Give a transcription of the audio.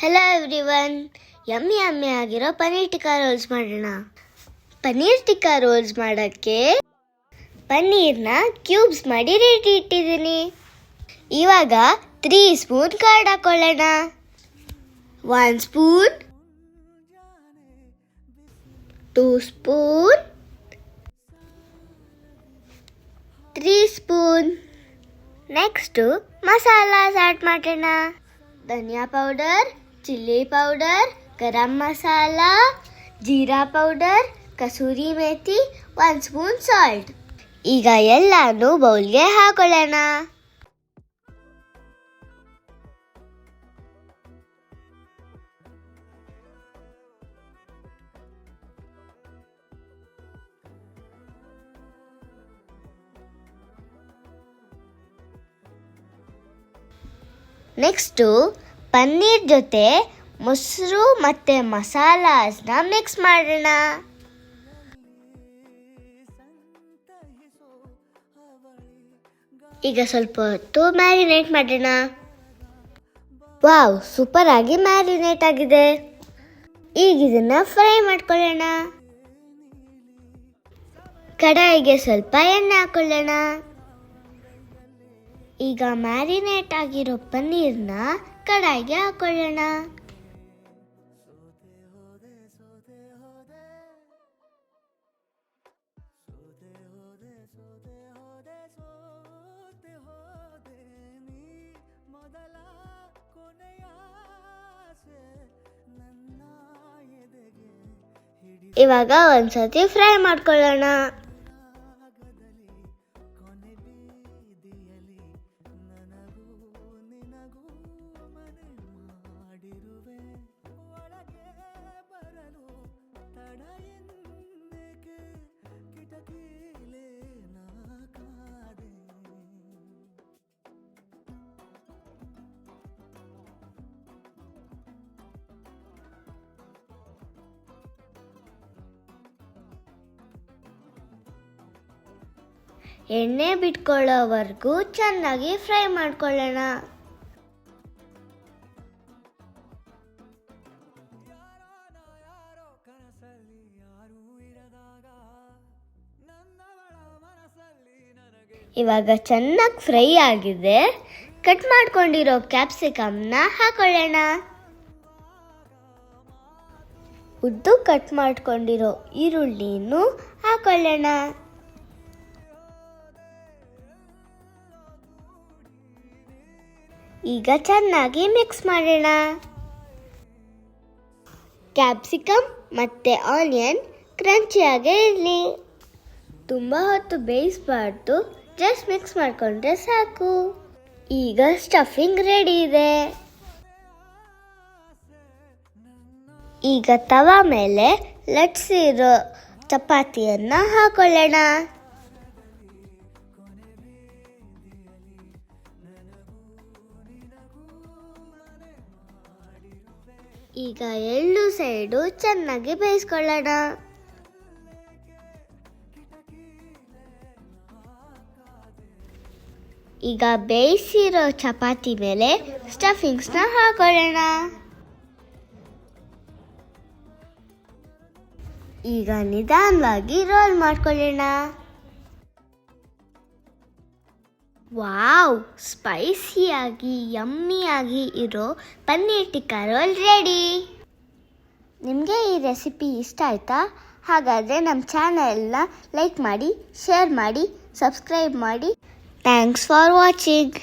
Hello everyone, yummy ಆಗಿರೋ paneer tikka rolls ಮಾಡೋಣ. Paneer tikka rolls ಮಾಡೋಕ್ಕೆ ಪನ್ನೀರ್ನ ಕ್ಯೂಬ್ಸ್ ಮಾಡಿ ರೆಡಿ ಇಟ್ಟಿದ್ದೀನಿ. ಇವಾಗ 3 ಸ್ಪೂನ್ ಕರ್ಡ್ ಹಾಕೊಳ್ಳೋಣ. 1 spoon, 2 spoon, 3 spoon. Next masalas add ಮಾಡೋಣ. ಧನಿಯಾ powder, chilli powder, garam masala, ಜೀರಾ powder, kasuri methi, 1 spoon salt. ಈಗ ಎಲ್ಲಾನು ಬೌಲ್ಗೆ ಹಾಕೊಳ್ಳೋಣ. ನೆಕ್ಸ್ಟು ಪನ್ನೀರ್ ಜೊತೆ ಮೊಸರು ಮತ್ತು ಮಸಾಲಾಸ್ನ ಮಿಕ್ಸ್ ಮಾಡೋಣ. ಈಗ ಸ್ವಲ್ಪ ಹೊತ್ತು ಮ್ಯಾರಿನೇಟ್ ಮಾಡೋಣ. ವಾವ್, ಸೂಪರ್ ಆಗಿ ಮ್ಯಾರಿನೇಟ್ ಆಗಿದೆ. ಈಗ ಇದನ್ನ ಫ್ರೈ ಮಾಡ್ಕೊಳ್ಳೋಣ. ಕಡಾಯಿಗೆ ಸ್ವಲ್ಪ ಎಣ್ಣೆ ಹಾಕೊಳ್ಳೋಣ. ಈಗ ಮ್ಯಾರಿನೇಟ್ ಆಗಿರೋ ಪನ್ನೀರ್ನ ಕಡಾಯಿಗೆ ಹಾಕೊಳ್ಳೋಣ. ಇವಾಗ ಒಂದ್ಸತಿ ಫ್ರೈ ಮಾಡ್ಕೊಳ್ಳೋಣ. ಎಣ್ಣೆ ಬಿಟ್ಕೊಳ್ಳೋವರೆಗೂ ಚೆನ್ನಾಗಿ ಫ್ರೈ ಮಾಡ್ಕೊಳ್ಳೋಣ. ಇವಾಗ ಚೆನ್ನಾಗಿ ಫ್ರೈ ಆಗಿದೆ. ಕಟ್ ಮಾಡ್ಕೊಂಡಿರೋ ಕ್ಯಾಪ್ಸಿಕಮ್ನ ಹಾಕೊಳ್ಳೋಣ. ಉದ್ದು ಕಟ್ ಮಾಡ್ಕೊಂಡಿರೋ ಈರುಳ್ಳಿನೂ ಹಾಕೊಳ್ಳೋಣ. ಈಗ ಚೆನ್ನಾಗಿ ಮಿಕ್ಸ್ ಮಾಡೋಣ. ಕ್ಯಾಪ್ಸಿಕಮ್ ಮತ್ತು ಆನಿಯನ್ ಕ್ರಂಚಿಯಾಗೇ ಇರಲಿ. ತುಂಬ ಹೊತ್ತು ಬೇಯಿಸಬಾರ್ದು, ಜಸ್ಟ್ ಮಿಕ್ಸ್ ಮಾಡಿಕೊಂಡ್ರೆ ಸಾಕು. ಈಗ ಸ್ಟಫಿಂಗ್ ರೆಡಿ ಇದೆ. ಈಗ ತವಾ ಮೇಲೆ ಲಟ್ಸಿರೋ ಚಪಾತಿಯನ್ನು ಹಾಕೊಳ್ಳೋಣ. ಈಗ 2 ಸೈಡು ಚೆನ್ನಾಗಿ ಬೇಯಿಸ್ಕೊಳ್ಳೋಣ. ಈಗ ಬೇಯಿಸಿರೋ ಚಪಾತಿ ಮೇಲೆ ಸ್ಟಫಿಂಗ್ಸ್ನ ಹಾಕೊಳ್ಳೋಣ. ಈಗ ನಿಧಾನವಾಗಿ ರೋಲ್ ಮಾಡ್ಕೊಳ್ಳೋಣ. ವಾವ್, ಸ್ಪೈಸಿಯಾಗಿ ಯಮ್ಮಿಯಾಗಿ ಇರೋ ಪನ್ನೀರ್ ಟಿಕ್ಕಾ ರೋಲ್ ರೆಡಿ. ನಿಮಗೆ ಈ ರೆಸಿಪಿ ಇಷ್ಟ ಆಯ್ತಾ? ಹಾಗಾದರೆ ನಮ್ಮ ಚಾನೆಲ್ನ ಲೈಕ್ ಮಾಡಿ, ಶೇರ್ ಮಾಡಿ, ಸಬ್ಸ್ಕ್ರೈಬ್ ಮಾಡಿ. Thanks for watching.